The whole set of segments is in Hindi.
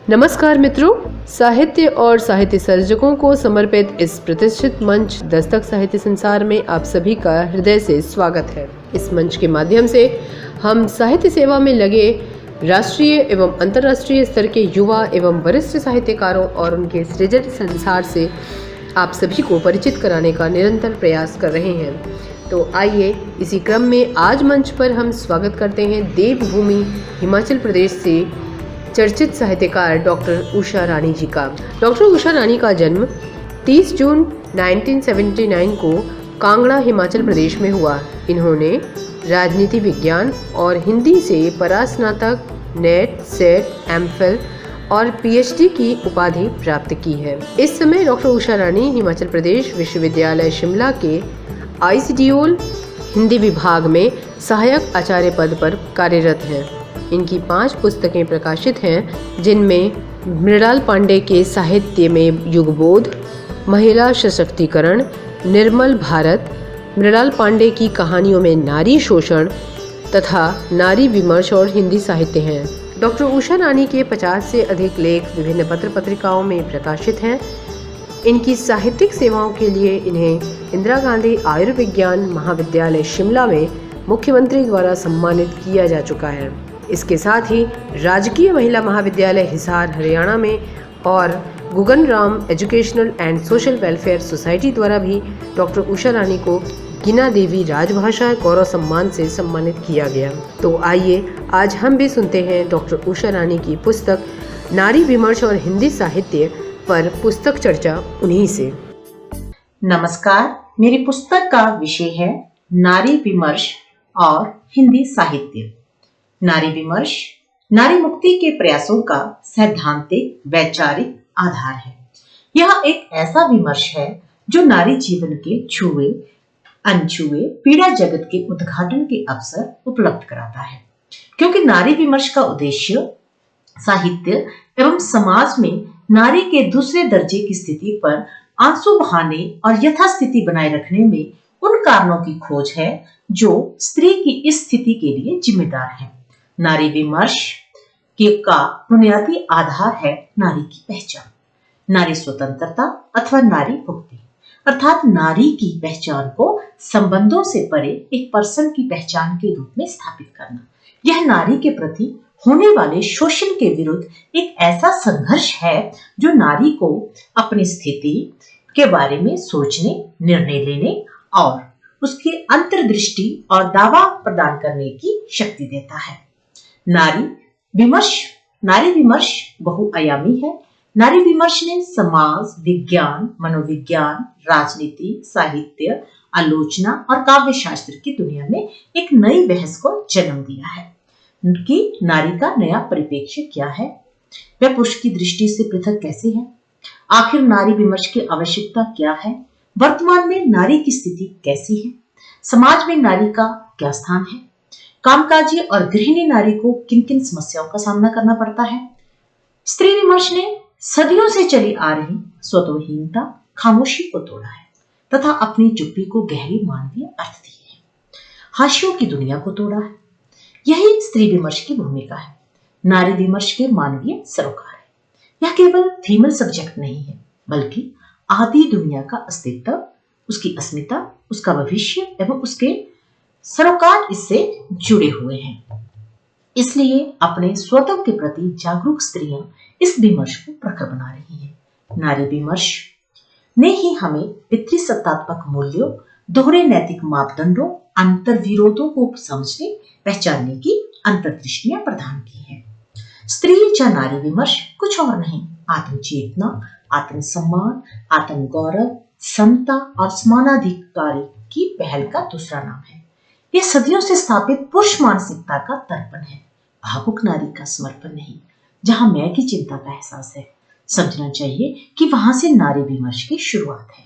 नमस्कार मित्रों, साहित्य और साहित्य सर्जकों को समर्पित इस प्रतिष्ठित मंच दस्तक साहित्य संसार में आप सभी का हृदय से स्वागत है। इस मंच के माध्यम से हम साहित्य सेवा में लगे राष्ट्रीय एवं अंतर्राष्ट्रीय स्तर के युवा एवं वरिष्ठ साहित्यकारों और उनके सृजन संसार से आप सभी को परिचित कराने का निरंतर प्रयास कर रहे हैं। तो आइए इसी क्रम में आज मंच पर हम स्वागत करते हैं देवभूमि हिमाचल प्रदेश से चर्चित साहित्यकार डॉक्टर उषा रानी जी का। डॉक्टर उषा रानी का जन्म 30 जून 1979 को कांगड़ा हिमाचल प्रदेश में हुआ। इन्होंने राजनीति विज्ञान और हिंदी से परास्नातक, नेट, सेट, एमफिल और पीएचडी की उपाधि प्राप्त की है। इस समय डॉक्टर उषा रानी हिमाचल प्रदेश विश्वविद्यालय शिमला के आईसीडीओल हिंदी विभाग में सहायक आचार्य पद पर कार्यरत हैं। इनकी 5 पुस्तकें प्रकाशित हैं, जिनमें मृणाल पांडे के साहित्य में युगबोध, महिला सशक्तिकरण, निर्मल भारत, मृणाल पांडे की कहानियों में नारी शोषण तथा नारी विमर्श और हिंदी साहित्य हैं। डॉक्टर उषा रानी के 50 से अधिक लेख विभिन्न पत्र पत्रिकाओं में प्रकाशित हैं। इनकी साहित्यिक सेवाओं के लिए इन्हें इंदिरा गांधी आयुर्विज्ञान महाविद्यालय शिमला में मुख्यमंत्री द्वारा सम्मानित किया जा चुका है। इसके साथ ही राजकीय महिला महाविद्यालय हिसार हरियाणा में और Gugan Ram educational and social welfare society द्वारा भी डॉक्टर उषा रानी को गिना देवी राजभाषा गौरव सम्मान से सम्मानित किया गया। तो आइए आज हम भी सुनते हैं डॉक्टर उषा रानी की पुस्तक नारी विमर्श और हिंदी साहित्य पर पुस्तक चर्चा उन्हीं से। नमस्कार, मेरी पुस्तक का विषय है नारी विमर्श और हिंदी साहित्य। नारी विमर्श नारी मुक्ति के प्रयासों का सैद्धांतिक वैचारिक आधार है। यह एक ऐसा विमर्श है जो नारी जीवन के छुए अनछुए पीड़ा जगत के उद्घाटन के अवसर उपलब्ध कराता है, क्योंकि नारी विमर्श का उद्देश्य साहित्य एवं समाज में नारी के दूसरे दर्जे की स्थिति पर आंसू बहाने और यथास्थिति बनाए रखने में उन कारणों की खोज है जो स्त्री की इस स्थिति के लिए जिम्मेदार है। नारी विमर्श का बुनियादी आधार है नारी की पहचान, नारी स्वतंत्रता अथवा नारी मुक्ति, अर्थात नारी की पहचान को संबंधों से परे एक पर्सन की पहचान के रूप में स्थापित करना। यह नारी के प्रति होने वाले शोषण के विरुद्ध एक ऐसा संघर्ष है जो नारी को अपनी स्थिति के बारे में सोचने, निर्णय लेने और उसकी अंतर्दृष्टि और दावा प्रदान करने की शक्ति देता है। नारी विमर्श बहुआयामी है। नारी विमर्श ने समाज विज्ञान, मनोविज्ञान, राजनीति, साहित्य, आलोचना और काव्य शास्त्र की दुनिया में एक नई बहस को जन्म दिया है कि नारी का नया परिप्रेक्ष्य क्या है, वह पुरुष की दृष्टि से पृथक कैसे है, आखिर नारी विमर्श की आवश्यकता क्या है, वर्तमान में नारी की स्थिति कैसी है, समाज में नारी का क्या स्थान है, कामकाजी और गृहिणी नारी को किन किन समस्याओं का सामना करना पड़ता है। स्त्री विमर्श ने सदियों से चली आ रही स्वतःहीनता, खामोशी को तोड़ा है तथा अपनी चुप्पी को गहरी मानवीय अर्थ दिए हैं। हाशियों की दुनिया को तोड़ा है। यही स्त्री विमर्श की भूमिका है। नारी विमर्श के मानवीय सरोकार है। यह केवल फीमेल सब्जेक्ट नहीं है, बल्कि आदि दुनिया का अस्तित्व, उसकी अस्मिता, उसका भविष्य एवं उसके सरोकार इससे जुड़े हुए हैं। इसलिए अपने स्वतंत्र के प्रति जागरूक स्त्रियां इस विमर्श को प्रखर बना रही हैं। नारी विमर्श ने ही हमें पितृसत्तात्मक मूल्यों, दोहरे नैतिक मापदंडों, अंतर्विरोधों को समझने, पहचानने की अंतर्दृष्टियां प्रदान की हैं। स्त्री या नारी विमर्श कुछ और नहीं, आत्मचेतना, आत्मसम्मान, आत्मगौरव, समता और समानाधिकारी की पहल का दूसरा नाम है। यह सदियों से स्थापित पुरुष मानसिकता का तर्पण है, भावुक नारी का समर्पण नहीं। जहां मैं की चिंता का एहसास है, समझना चाहिए कि वहां से नारी विमर्श की शुरुआत है।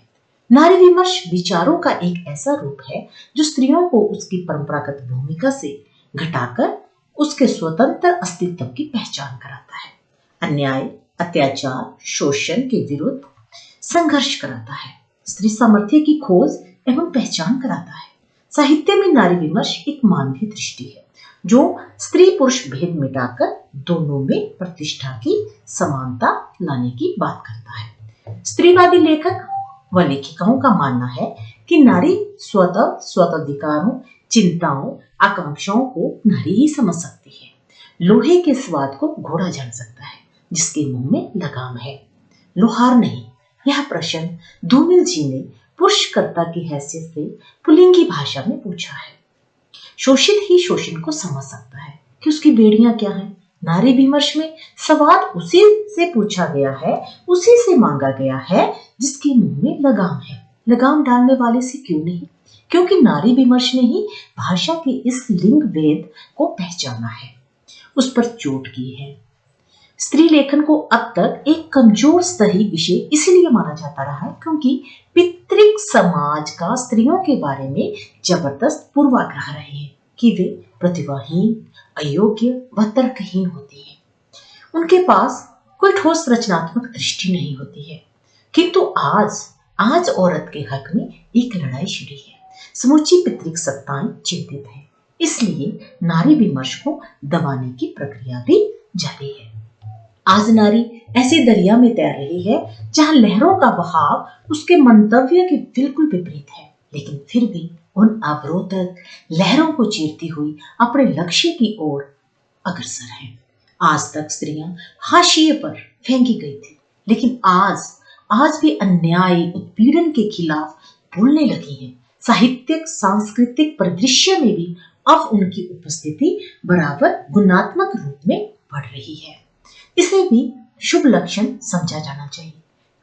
नारी विमर्श विचारों का एक ऐसा रूप है जो स्त्रियों को उसकी परंपरागत भूमिका से घटाकर उसके स्वतंत्र अस्तित्व की पहचान कराता है, अन्याय, अत्याचार, शोषण के विरुद्ध संघर्ष कराता है, स्त्री सामर्थ्य की खोज एवं पहचान कराता है। साहित्य में नारी विमर्श एक मानवीय दृष्टि है जो स्त्री पुरुष भेद मिटाकर दोनों में प्रतिष्ठा की समानता लाने की बात करता है। स्त्रीवादी लेखक व लेखिकाओं का मानना है कि नारी स्वतः स्वतःधिकारों, चिंताओं, आकांक्षाओं को नारी ही समझ सकती है। लोहे के स्वाद को घोड़ा जान सकता है जिसके मुंह में लगाम है, लोहार नहीं। यह प्रश्न धूमिल जी ने पुरुषकर्ता की हैसियत से पुल्लिंगी भाषा में पूछा है। शोषित ही शोषण को समझ सकता है कि उसकी बेड़ियां क्या हैं। नारी विमर्श में सवाल उसी से पूछा गया है, उसी से मांगा गया है जिसके मुंह में लगाम है। लगाम डालने वाले से क्यों नहीं? क्योंकि नारी विमर्श ने ही भाषा के इस लिंग भेद को पहचाना है, उस पर चोट की है। स्त्री लेखन को अब तक एक कमजोर स्तरीय विषय इसलिए माना जाता रहा है क्योंकि पितृक समाज का स्त्रियों के बारे में जबरदस्त पूर्वाग्रह रहे हैं कि वे प्रतिभाहीन, अयोग्य व तर्कहीन होती हैं। उनके पास कोई ठोस रचनात्मक दृष्टि नहीं होती है। किंतु आज औरत के हक में एक लड़ाई छिड़ी है। समूची पितृक सत्ताएं चिंतित है, इसलिए नारी विमर्श को दबाने की प्रक्रिया भी जारी है। आज नारी ऐसे दरिया में तैर रही है जहां लहरों का बहाव उसके मंतव्य के बिल्कुल विपरीत है, लेकिन फिर भी उन अवरोधक लहरों को चीरती हुई अपने लक्ष्य की ओर अग्रसर है। आज तक स्त्रियां हाशिए पर फेंकी गई थी, लेकिन आज भी अन्याय, उत्पीड़न के खिलाफ बोलने लगी हैं। साहित्यिक सांस्कृतिक परिदृश्य में भी अब उनकी उपस्थिति बराबर गुणात्मक रूप में बढ़ रही है। इसे भी शुभ लक्षण समझा जाना चाहिए।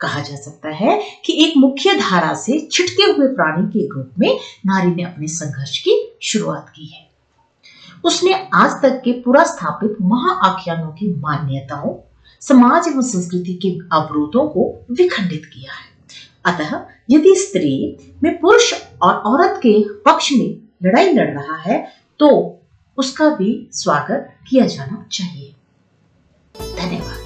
कहा जा सकता है कि एक मुख्य धारा से छिटके हुए प्राणी के रूप में नारी ने अपने संघर्ष की शुरुआत की है। उसने आज तक के पूरा स्थापित महाआख्यानों की मान्यताओं, समाज एवं संस्कृति के अवरोधों को विखंडित किया है। अतः यदि स्त्री में पुरुष और औरत के पक्ष में लड़ाई लड़ रहा है तो उसका भी स्वागत किया जाना चाहिए। धन्यवाद।